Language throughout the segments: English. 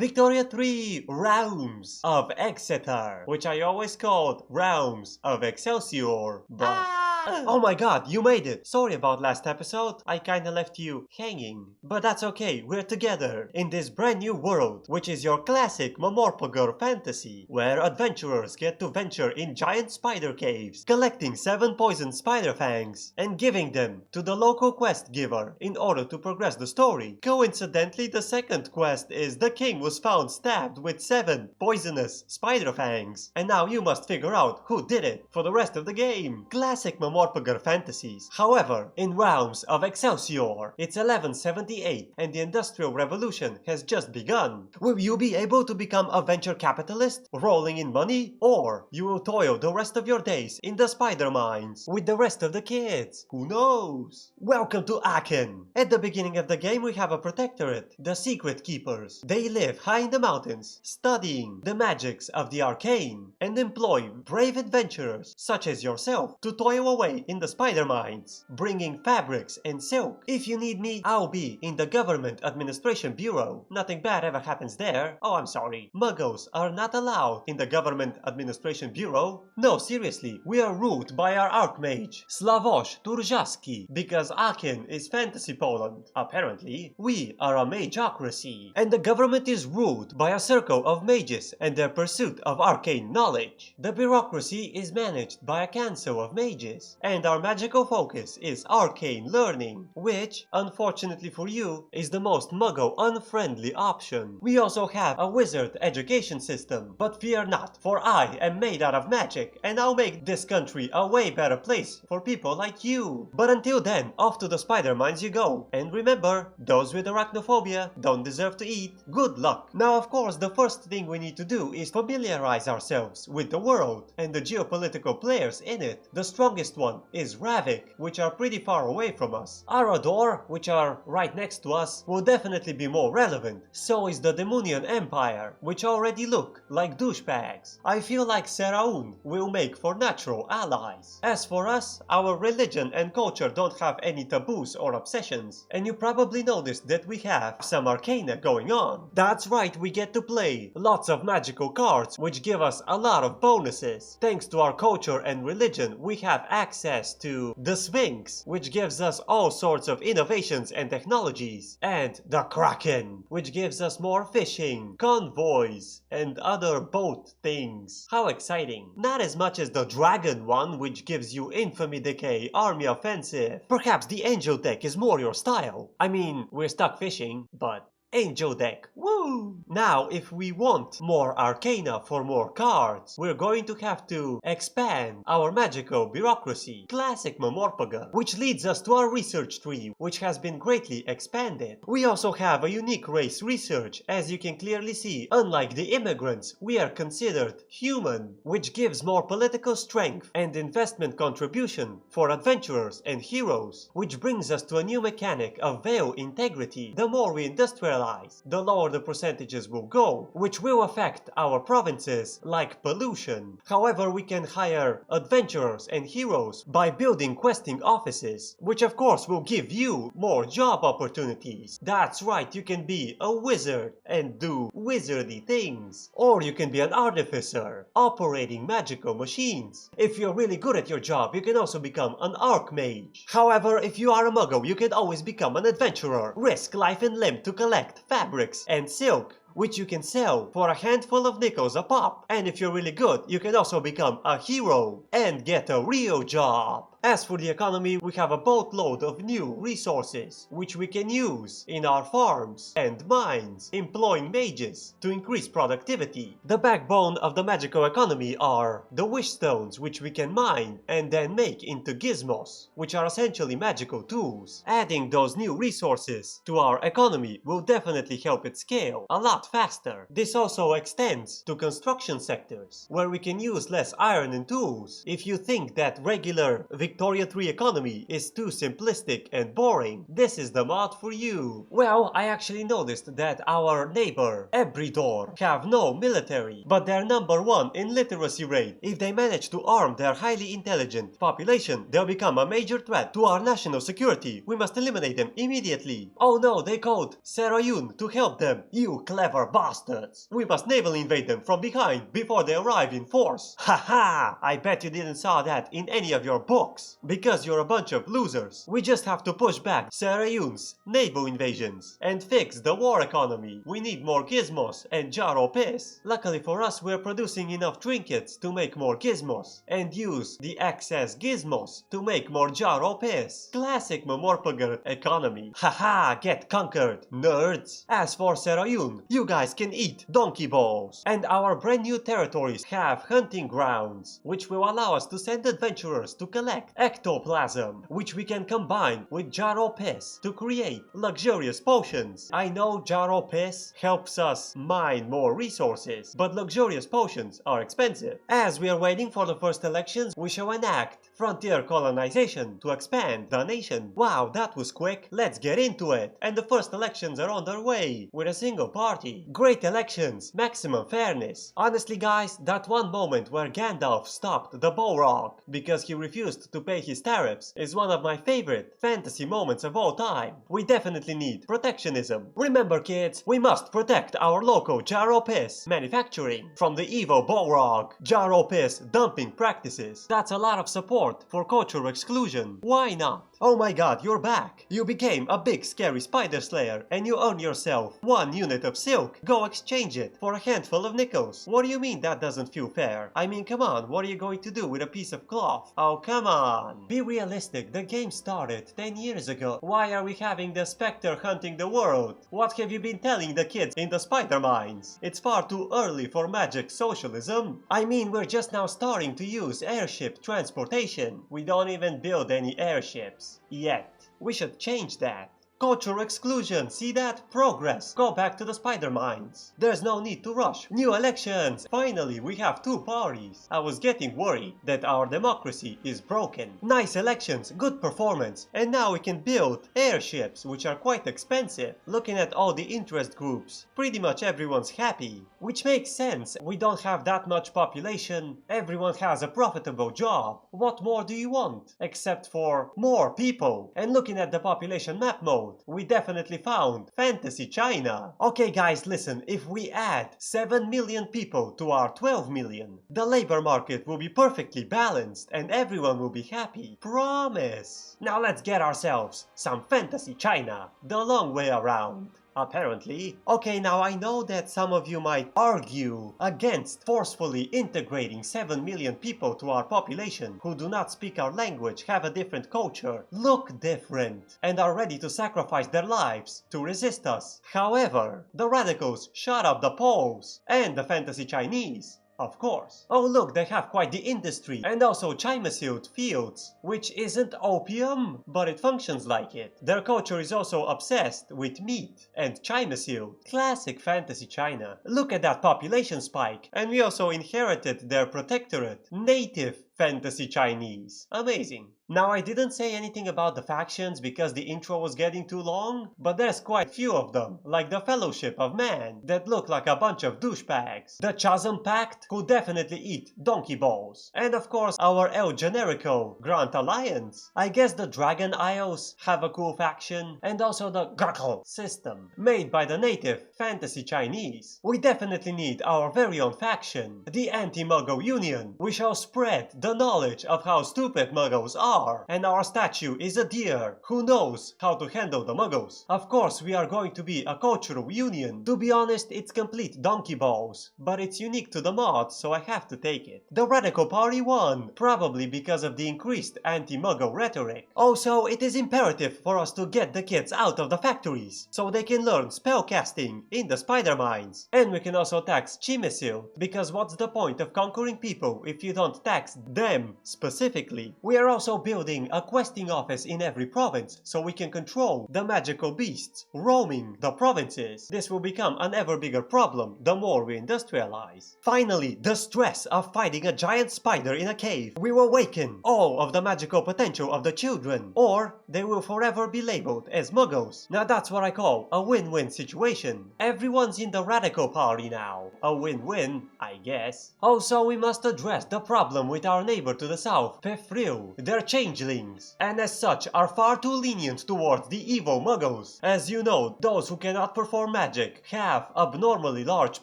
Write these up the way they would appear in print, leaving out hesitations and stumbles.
Victoria 3 Realms of Exether, which I always called Realms of Excelsior, but... Oh my god, you made it! Sorry about last episode, I kinda left you hanging. But that's okay, we're together in this brand new world, which is your classic MMORPG fantasy, where adventurers get to venture in giant spider caves, collecting 7 poisoned spider fangs, and giving them to the local quest giver in order to progress the story. Coincidentally, the second quest is the king was found stabbed with 7 poisonous spider fangs, and now you must figure out who did it for the rest of the game. Classic MMORPG fantasies. However, in Realms of Excelsior, it's 1178 and the Industrial Revolution has just begun. Will you be able to become a venture capitalist, rolling in money, or you will toil the rest of your days in the spider mines with the rest of the kids? Who knows? Welcome to Aachen. At the beginning of the game we have a protectorate, the Secret Keepers. They live high in the mountains, studying the magics of the arcane, and employ brave adventurers such as yourself to toil away in the spider mines, bringing fabrics and silk. If you need me, I'll be in the Government Administration Bureau. Nothing bad ever happens there. Oh, I'm sorry. Muggles are not allowed in the Government Administration Bureau. No, seriously, we are ruled by our Archmage, Slavoj Turjaski, because Aachen is fantasy Poland. Apparently, we are a mageocracy, and the government is ruled by a circle of mages and their pursuit of arcane knowledge. The bureaucracy is managed by a council of mages, and our magical focus is arcane learning, which, unfortunately for you, is the most muggle-unfriendly option. We also have a wizard education system, but fear not, for I am made out of magic, and I'll make this country a way better place for people like you. But until then, off to the spider mines you go, and remember, those with arachnophobia don't deserve to eat. Good luck! Now, of course, the first thing we need to do is familiarize ourselves with the world and the geopolitical players in it. The strongest one is Ravik, which are pretty far away from us. Arador, which are right next to us, will definitely be more relevant. So is the Demonian Empire, which already look like douchebags. I feel like Seraun will make for natural allies. As for us, our religion and culture don't have any taboos or obsessions, and you probably noticed that we have some arcana going on. That's right, we get to play lots of magical cards, which give us a lot of bonuses. Thanks to our culture and religion, we have access to the Sphinx, which gives us all sorts of innovations and technologies, and the Kraken, which gives us more fishing, convoys, and other boat things. How exciting. Not as much as the Dragon one, which gives you Infamy Decay, Army Offensive. Perhaps the Angel deck is more your style. I mean, we're stuck fishing, but Angel deck. Woo! Now, if we want more arcana for more cards, we're going to have to expand our magical bureaucracy, classic MMORPG, which leads us to our research tree, which has been greatly expanded. We also have a unique race research. As you can clearly see, unlike the immigrants, we are considered human, which gives more political strength and investment contribution for adventurers and heroes, which brings us to a new mechanic of veil integrity. The more we industrialize, the lower the percentages will go, which will affect our provinces like pollution. However, we can hire adventurers and heroes by building questing offices, which of course will give you more job opportunities. That's right, you can be a wizard and do wizardy things. Or you can be an artificer, operating magical machines. If you're really good at your job, you can also become an archmage. However, if you are a muggle, you can always become an adventurer, risk life and limb to collect fabrics and silk, which you can sell for a handful of nickels a pop. And if you're really good, you can also become a hero and get a real job. As for the economy, we have a boatload of new resources, which we can use in our farms and mines, employing mages to increase productivity. The backbone of the magical economy are the wish stones, which we can mine and then make into gizmos, which are essentially magical tools. Adding those new resources to our economy will definitely help it scale a lot faster. This also extends to construction sectors, where we can use less iron and tools. If you think that regular Victorian 3 economy is too simplistic and boring, this is the mod for you. Well, I actually noticed that our neighbor, Ebridor, have no military, but they're #1 in literacy rate. If they manage to arm their highly intelligent population, they'll become a major threat to our national security. We must eliminate them immediately. Oh no, they called Serayun to help them. You clever bastards. We must naval invade them from behind before they arrive in force. Haha! I bet you didn't saw that in any of your books. Because you're a bunch of losers. We just have to push back Serayun's naval invasions and fix the war economy. We need more gizmos and Jaro piss. Luckily for us, we're producing enough trinkets to make more gizmos and use the excess gizmos to make more Jaro piss. Classic MMORPG economy. Haha, get conquered, nerds. As for Serayun, you guys can eat donkey balls. And our brand new territories have hunting grounds, which will allow us to send adventurers to collect ectoplasm, which we can combine with Jaro piss to create luxurious potions. I know Jaro piss helps us mine more resources, but luxurious potions are expensive. As we are waiting for the first elections, we shall enact frontier colonization to expand the nation. Wow, that was quick. Let's get into it. And the first elections are on their way with a single party. Great elections, maximum fairness. Honestly guys, that one moment where Gandalf stopped the Balrog because he refused to pay his tariffs is one of my favorite fantasy moments of all time. We definitely need protectionism. Remember kids, we must protect our local Jaro piss manufacturing from the evil Balrog Jaro piss dumping practices. That's a lot of support for cultural exclusion. Why not? Oh my god, you're back! You became a big scary spider slayer and you earn yourself 1 unit of silk. Go exchange it for a handful of nickels. What do you mean that doesn't feel fair? I mean, come on, what are you going to do with a piece of cloth? Oh, come on! Be realistic, the game started 10 years ago. Why are we having the specter hunting the world? What have you been telling the kids in the spider mines? It's far too early for magic socialism. I mean, we're just now starting to use airship transportation. We don't even build any airships. Yet. We should change that. Cultural exclusion, see that? Progress. Go back to the spider mines. There's no need to rush. New elections. Finally, we have 2 parties. I was getting worried that our democracy is broken. Nice elections, good performance, and now we can build airships, which are quite expensive. Looking at all the interest groups, pretty much everyone's happy. Which makes sense. We don't have that much population. Everyone has a profitable job. What more do you want? Except for more people. And looking at the population map mode, we definitely found Fantasy China. Okay guys, listen, if we add 7 million people to our 12 million, the labor market will be perfectly balanced and everyone will be happy. Promise! Now let's get ourselves some Fantasy China, the long way around. Apparently. Okay, now I know that some of you might argue against forcefully integrating 7 million people to our population who do not speak our language, have a different culture, look different, and are ready to sacrifice their lives to resist us. However, the radicals shut up the Poles and the Fantasy Chinese. Of course. Oh look, they have quite the industry and also chima-sealed fields, which isn't opium, but it functions like it. Their culture is also obsessed with meat and chima-sealed. Classic Fantasy China. Look at that population spike, and we also inherited their protectorate, native Fantasy Chinese. Amazing. Now I didn't say anything about the factions because the intro was getting too long, but there's quite few of them, like the Fellowship of Man, that look like a bunch of douchebags. The Chasm Pact could definitely eat donkey balls. And of course our El Generico Grand Alliance. I guess the Dragon Isles have a cool faction, and also the Gurkle system, made by the native Fantasy Chinese. We definitely need our very own faction, the Anti-Muggle Union. We shall spread the knowledge of how stupid muggles are, and our statue is a deer who knows how to handle the muggles. Of course we are going to be a cultural union. To be honest, it's complete donkey balls, but it's unique to the mod, so I have to take it. The Radical Party won, probably because of the increased anti-muggle rhetoric. Also, it is imperative for us to get the kids out of the factories, so they can learn spellcasting in the spider mines. And we can also tax Chimesil, because what's the point of conquering people if you don't tax them specifically. We are also building a questing office in every province so we can control the magical beasts roaming the provinces. This will become an ever bigger problem the more we industrialize. Finally, the stress of fighting a giant spider in a cave will awaken all of the magical potential of the children, or they will forever be labeled as muggles. Now that's what I call a win-win situation. Everyone's in the radical party now. A win-win, I guess. Also, we must address the problem with our neighbor to the south, Pefril. They're changelings, and as such are far too lenient towards the evil muggles. As you know, those who cannot perform magic have abnormally large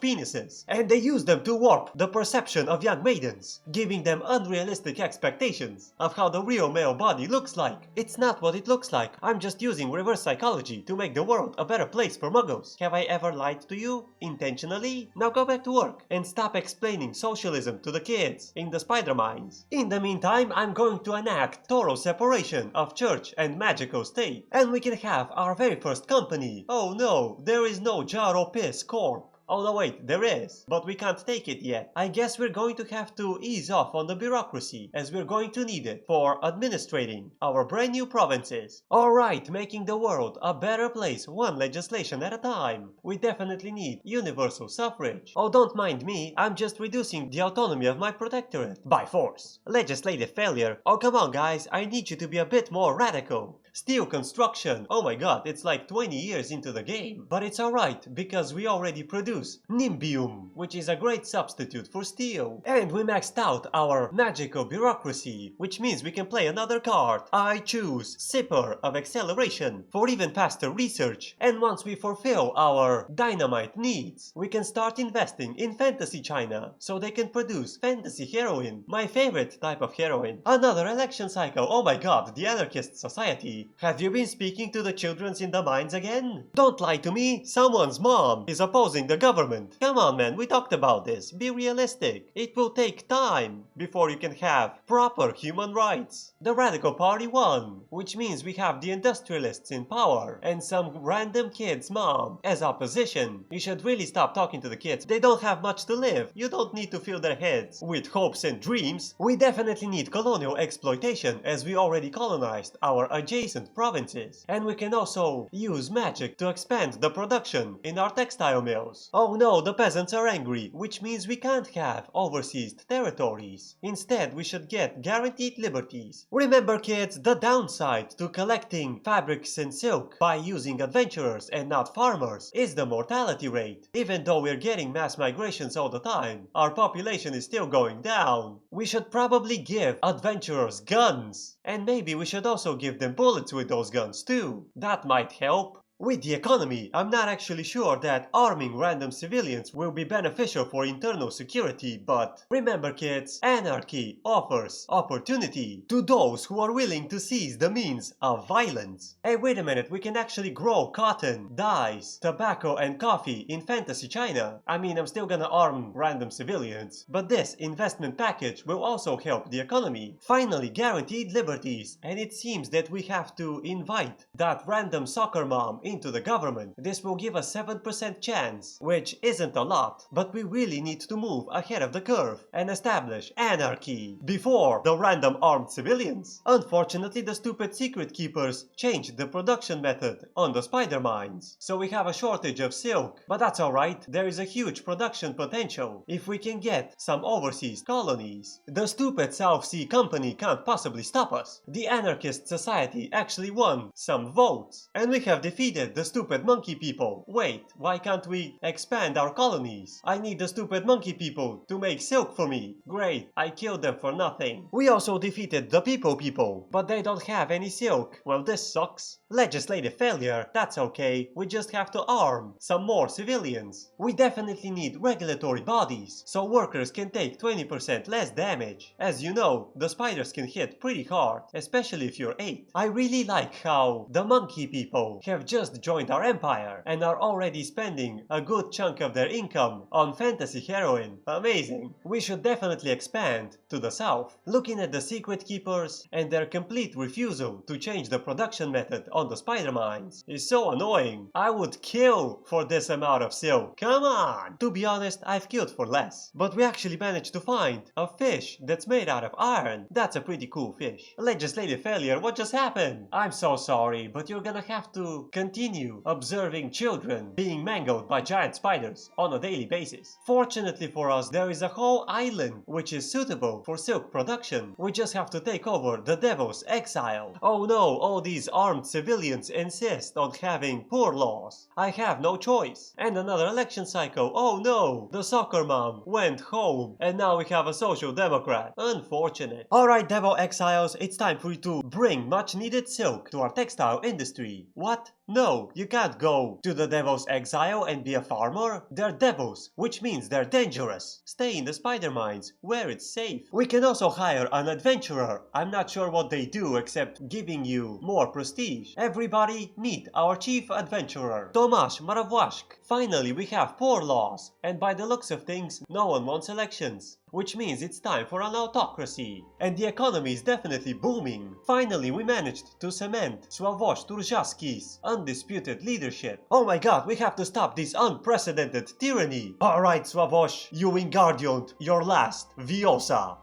penises, and they use them to warp the perception of young maidens, giving them unrealistic expectations of how the real male body looks like. It's not what it looks like. I'm just using reverse psychology to make the world a better place for muggles. Have I ever lied to you? Intentionally? Now go back to work and stop explaining socialism to the kids in the spider mines. In the meantime, I'm going to enact thorough separation of church and magical state, and we can have our very first company. Oh no, there is no Jaro Piss Corp. Oh no wait, there is, but we can't take it yet. I guess we're going to have to ease off on the bureaucracy, as we're going to need it for administrating our brand new provinces. Alright, making the world a better place one legislation at a time. We definitely need universal suffrage. Oh, don't mind me, I'm just reducing the autonomy of my protectorate by force. Legislative failure. Oh come on guys, I need you to be a bit more radical. Steel construction. Oh my god, it's like 20 years into the game. But it's alright, because we already produce Nimbium, which is a great substitute for steel. And we maxed out our magical bureaucracy, which means we can play another card. I choose Sipper of Acceleration for even faster research. And once we fulfill our dynamite needs, we can start investing in Fantasy China, so they can produce fantasy heroine, my favorite type of heroine. Another election cycle. Oh my god, the Anarchist Society. Have you been speaking to the children in the mines again? Don't lie to me, someone's mom is opposing the government. Come on man, we talked about this. Be realistic. It will take time before you can have proper human rights. The Radical Party won, which means we have the industrialists in power and some random kid's mom as opposition. You should really stop talking to the kids. They don't have much to live. You don't need to fill their heads with hopes and dreams. We definitely need colonial exploitation, as we already colonized our adjacent provinces, and we can also use magic to expand the production in our textile mills. Oh no, the peasants are angry, which means we can't have overseas territories. Instead, we should get guaranteed liberties. Remember kids, the downside to collecting fabrics and silk by using adventurers and not farmers is the mortality rate. Even though we're getting mass migrations all the time, our population is still going down. We should probably give adventurers guns, and maybe we should also give them bullets with those guns too. That might help. With the economy, I'm not actually sure that arming random civilians will be beneficial for internal security, but remember kids, anarchy offers opportunity to those who are willing to seize the means of violence. Hey, wait a minute, we can actually grow cotton, dyes, tobacco and coffee in Fantasy China. I mean, I'm still gonna arm random civilians, but this investment package will also help the economy. Finally, guaranteed liberties, and it seems that we have to invite that random soccer mom into the government. This will give us 7% chance, which isn't a lot, but we really need to move ahead of the curve and establish anarchy before the random armed civilians. Unfortunately, the stupid secret keepers changed the production method on the spider mines, so we have a shortage of silk, but that's alright, there is a huge production potential if we can get some overseas colonies. The stupid South Sea Company can't possibly stop us. The Anarchist Society actually won some votes, and we have defeated the stupid monkey people. Wait, why can't we expand our colonies? I need the stupid monkey people to make silk for me. Great, I killed them for nothing. We also defeated the people, but they don't have any silk. Well, this sucks. Legislative failure, that's okay. We just have to arm some more civilians. We definitely need regulatory bodies, so workers can take 20% less damage. As you know, the spiders can hit pretty hard, especially if you're 8. I really like how the monkey people have just joined our empire and are already spending a good chunk of their income on fantasy heroine. Amazing. We should definitely expand to the south. Looking at the secret keepers and their complete refusal to change the production method on the spider mines is so annoying. I would kill for this amount of silk. Come on! To be honest, I've killed for less. But we actually managed to find a fish that's made out of iron. That's a pretty cool fish. Legislative failure, what just happened? I'm so sorry, but you're gonna have to continue observing children being mangled by giant spiders on a daily basis. Fortunately for us, there is a whole island which is suitable for silk production. We just have to take over the Devil's Exile. Oh no, all these armed civilians insist on having poor laws. I have no choice. And another election cycle. Oh no, the soccer mom went home and now we have a social democrat. Unfortunate. Alright Devil Exiles, it's time for you to bring much needed silk to our textile industry. What? No, you can't go to the Devil's Exile and be a farmer. They're devils, which means they're dangerous. Stay in the spider mines, where it's safe. We can also hire an adventurer. I'm not sure what they do except giving you more prestige. Everybody, meet our chief adventurer, Tomasz Marawaszk. Finally, we have poor laws, and by the looks of things, no one wants elections. Which means it's time for an autocracy. And the economy is definitely booming. Finally, we managed to cement Sławosz Turżawski's undisputed leadership. Oh my god, we have to stop this unprecedented tyranny. Alright Sławosz, you Wingardium, your last, Viosa.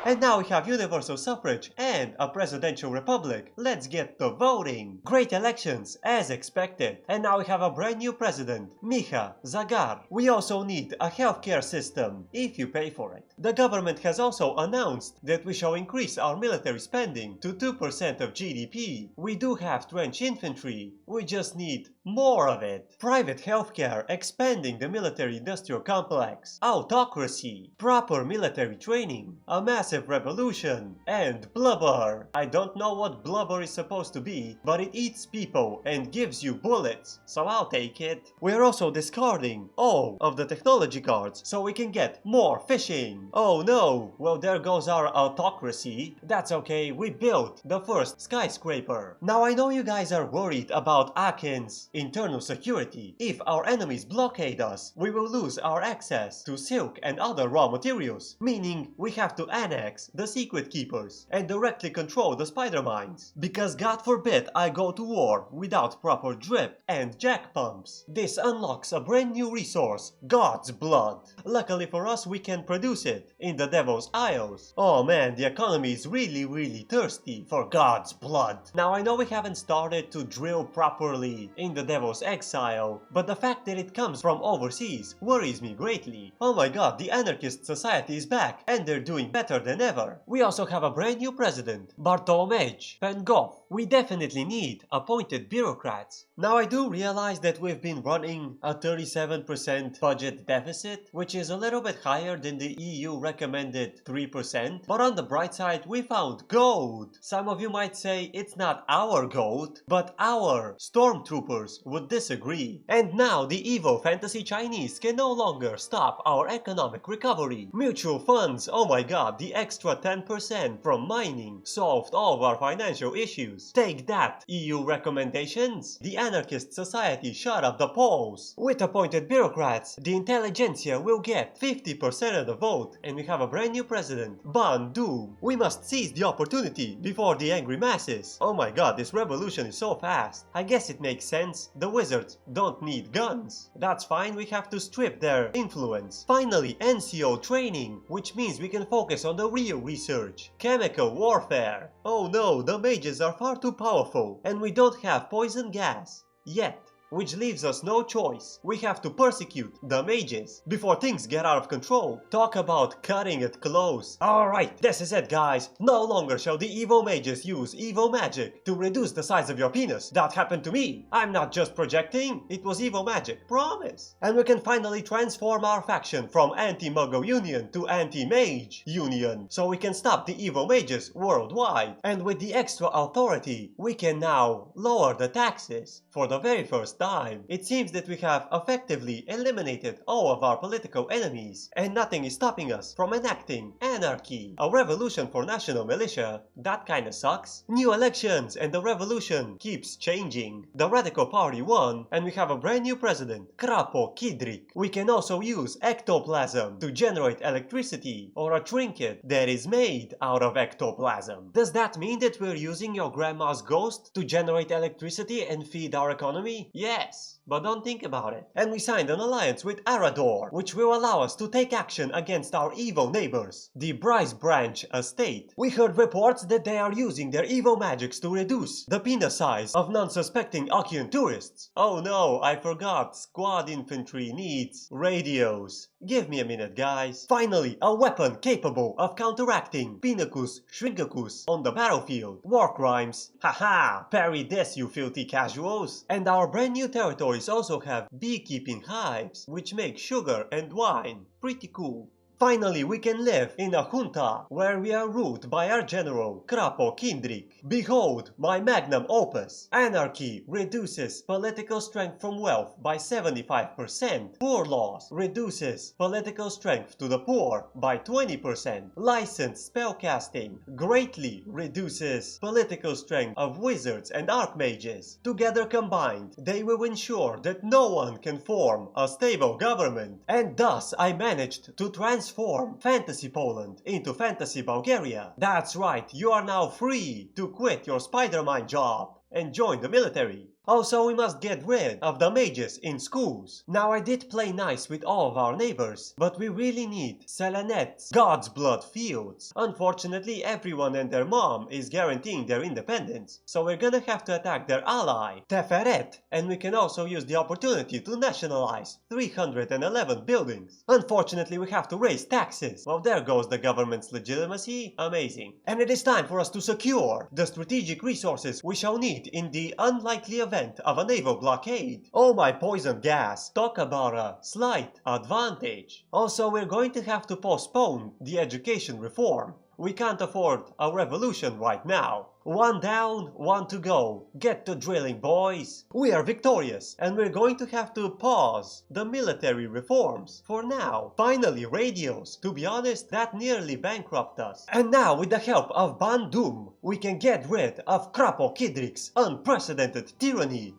And now we have universal suffrage and a presidential republic. Let's get to voting. Great elections, as expected. And now we have a brand new president, Micha Zagar. We also need a healthcare system, if you pay for it. The government has also announced that we shall increase our military spending to 2% of GDP. We do have trench infantry, we just need more of it. Private healthcare, expanding the military-industrial complex, autocracy, proper military training, a massive revolution, and blubber. I don't know what blubber is supposed to be, but it eats people and gives you bullets, so I'll take it. We're also discarding all of the technology cards so we can get more fishing. Oh no, well there goes our autocracy. That's okay, we built the first skyscraper. Now I know you guys are worried about Akin's internal security. If our enemies blockade us, we will lose our access to silk and other raw materials, meaning we have to annex the secret keepers and directly control the spider mines. Because God forbid I go to war without proper drip and jack pumps. This unlocks a brand new resource, God's blood. Luckily for us, we can produce it in the Devil's Isles. Oh man, the economy is really thirsty for God's blood. Now I know we haven't started to drill properly in the Devil's Exile, but the fact that it comes from overseas worries me greatly. Oh my god, the anarchist society is back and they're doing better than ever. We also have a brand new president, Bartłomiej Pengoff. We definitely need appointed bureaucrats. Now I do realize that we've been running a 37% budget deficit, which is a little bit higher than the EU recommended 3%, but on the bright side we found gold. Some of you might say it's not our gold, but our stormtroopers would disagree. And now the evil fantasy Chinese can no longer stop our economic recovery. Mutual funds, oh my god, the extra 10% from mining solved all of our financial issues. Take that, EU recommendations. The anarchist society shut up the polls. With appointed bureaucrats, the intelligentsia will get 50% of the vote and we have a brand new president, Ban Doom. We must seize the opportunity before the angry masses. Oh my god, this revolution is so fast. I guess it makes sense. The wizards don't need guns. That's fine, we have to strip their influence. Finally, NCO training, which means we can focus on the real research. Chemical warfare. Oh no, the mages are far too powerful and we don't have poison gas. Yet. Which leaves us no choice. We have to persecute the mages before things get out of control. Talk about cutting it close. Alright, this is it guys. No longer shall the evil mages use evil magic to reduce the size of your penis. That happened to me. I'm not just projecting, it was evil magic, promise. And we can finally transform our faction from Anti-Muggle Union to Anti-Mage Union, so we can stop the evil mages worldwide. And with the extra authority, we can now lower the taxes for the very first time, it seems that we have effectively eliminated all of our political enemies, and nothing is stopping us from enacting anarchy. A revolution for national militia? That kinda sucks. New elections and the revolution keeps changing. The Radical Party won, and we have a brand new president, Krapo Kidrik. We can also use ectoplasm to generate electricity, or a trinket that is made out of ectoplasm. Does that mean that we're using your grandma's ghost to generate electricity and feed our economy? Yes, but don't think about it. And we signed an alliance with Arador, which will allow us to take action against our evil neighbors, the Bryce Branch Estate. We heard reports that they are using their evil magics to reduce the penis size of non-suspecting Okian tourists. Oh no, I forgot. Squad infantry needs radios. Give me a minute, guys. Finally, a weapon capable of counteracting Pinnacus Shrinkacus on the battlefield. War crimes. Haha! Parry this, you filthy casuals. And our brand new territories also have beekeeping hives, which make sugar and wine. Pretty cool. Finally, we can live in a junta where we are ruled by our general, Krapo Kindrik. Behold, my magnum opus. Anarchy reduces political strength from wealth by 75%. Poor laws reduces political strength to the poor by 20%. Licensed spellcasting greatly reduces political strength of wizards and archmages. Together combined, they will ensure that no one can form a stable government. And thus I managed to transform Fantasy Poland into Fantasy Bulgaria. That's right, you are now free to quit your Spider-Man job and join the military. Also, we must get rid of the mages in schools. Now, I did play nice with all of our neighbors, but we really need Selenet's God's Blood fields. Unfortunately, everyone and their mom is guaranteeing their independence, so we're gonna have to attack their ally, Teferet, and we can also use the opportunity to nationalize 311 buildings. Unfortunately, we have to raise taxes. Well, there goes the government's legitimacy. Amazing. And it is time for us to secure the strategic resources we shall need in the unlikely event of a naval blockade. Oh, my poison gas. Talk about a slight advantage. Also, we're going to have to postpone the education reform. We can't afford a revolution right now. One down, one to go. Get to drilling, boys. We are victorious, and we're going to have to pause the military reforms for now. Finally, radios. To be honest, that nearly bankrupted us. And now, with the help of Bandung, we can get rid of Krapo Kidrik's unprecedented tyranny.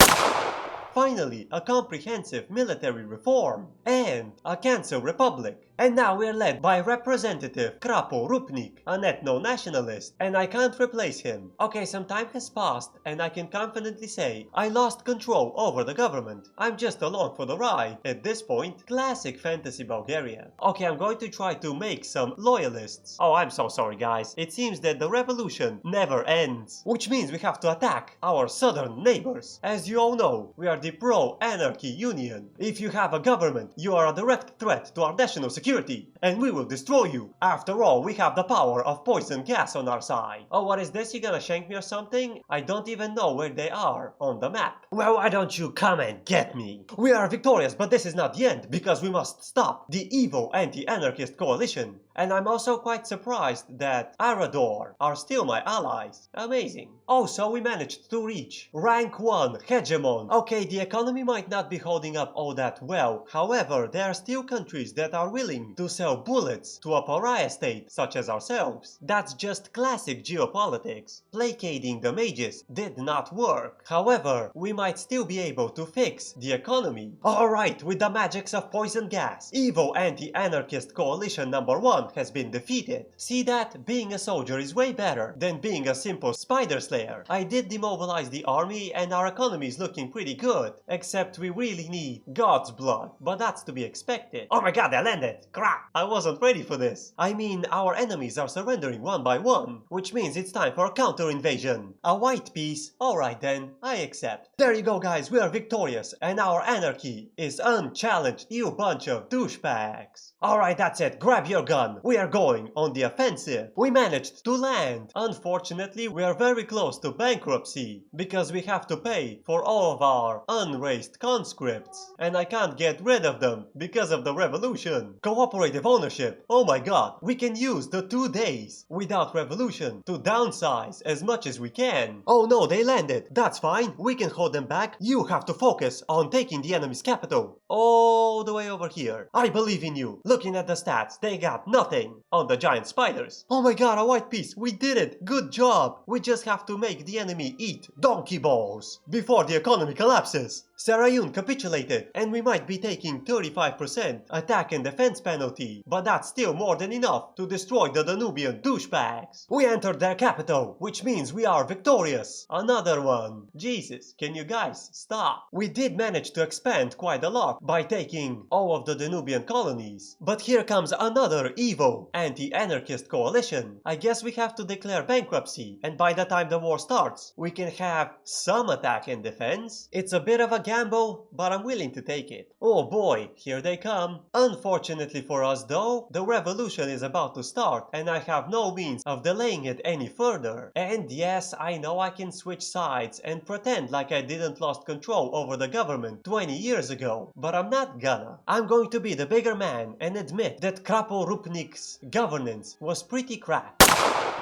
Finally, a comprehensive military reform and a Cancer Republic. And now we're led by Representative Krapo Rupnik, an ethno-nationalist, and I can't replace him. Okay, some time has passed, and I can confidently say I lost control over the government. I'm just along for the ride. At this point, classic Fantasy Bulgaria. Okay, I'm going to try to make some loyalists. Oh, I'm so sorry, guys. It seems that the revolution never ends, which means we have to attack our southern neighbors. As you all know, we are the pro-anarchy union. If you have a government, you are a direct threat to our national security, and we will destroy you. After all, we have the power of poison gas on our side. Oh, what is this? You gonna shank me or something? I don't even know where they are on the map. Well, why don't you come and get me? We are victorious, but this is not the end, because we must stop the evil anti-anarchist coalition. And I'm also quite surprised that Arador are still my allies. Amazing. Also, we managed to reach rank 1 hegemon. Okay, the economy might not be holding up all that well. However, there are still countries that are willing to sell bullets to a pariah state such as ourselves. That's just classic geopolitics. Placating the mages did not work. However, we might still be able to fix the economy. Alright, with the magics of poison gas, evil anti-anarchist coalition number 1 has been defeated. See that? Being a soldier is way better than being a simple spider slayer. I did demobilize the army and our economy is looking pretty good. Except we really need God's blood. But that's to be expected. Oh my god, I landed! Crap! I wasn't ready for this. I mean, our enemies are surrendering one by one, which means it's time for a counter-invasion. A white piece? Alright then, I accept. There you go, guys, we are victorious and our anarchy is unchallenged, you bunch of douchebags. Alright, that's it. Grab your gun. We are going on the offensive. We managed to land. Unfortunately, we are very close to bankruptcy because we have to pay for all of our unraised conscripts. And I can't get rid of them because of the revolution. cooperative ownership. Oh my god, we can use the 2 days without revolution to downsize as much as we can. Oh no, they landed. That's fine, we can hold them back. You have to focus on taking the enemy's capital. All the way over here. I believe in you. Looking at the stats, they got nothing on the giant spiders. Oh my god, a white piece. We did it. Good job. We just have to make the enemy eat donkey balls before the economy collapses. Sarayun capitulated, and we might be taking 35% attack and defense penalty, but that's still more than enough to destroy the Danubian douchebags. We entered their capital, which means we are victorious. Another one. Jesus, can you guys stop? We did manage to expand quite a lot by taking all of the Danubian colonies, but here comes another evil anti-anarchist coalition. I guess we have to declare bankruptcy, and by the time the war starts, we can have some attack and defense. It's a bit of a gamble, but I'm willing to take it. Oh boy, here they come. Unfortunately for us though, the revolution is about to start and I have no means of delaying it any further. And yes, I know I can switch sides and pretend like I didn't lost control over the government 20 years ago, but I'm not gonna. I'm going to be the bigger man and admit that Kraporupnik's governance was pretty crap.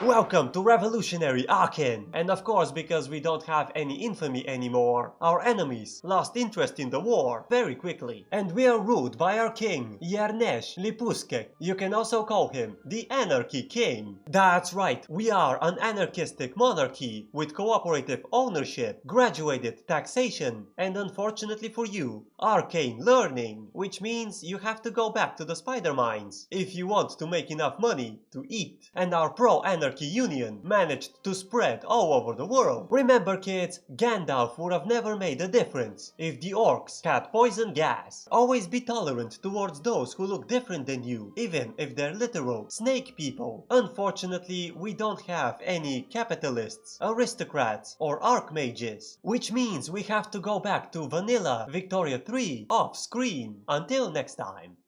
Welcome to Revolutionary Aachen! And of course, because we don't have any infamy anymore, our enemies lost interest in the war very quickly. And we are ruled by our king, Yernesh Lipuskek. You can also call him the Anarchy King. That's right, we are an anarchistic monarchy with cooperative ownership, graduated taxation, and unfortunately for you, arcane learning, which means you have to go back to the spider mines if you want to make enough money to eat. And our pro-anarchy union managed to spread all over the world. Remember kids, Gandalf would have never made a difference if the orcs had poison gas. Always be tolerant towards those who look different than you, even if they're literal snake people. Unfortunately, we don't have any capitalists, aristocrats, or archmages, which means we have to go back to vanilla Victoria 3 off screen. Until next time.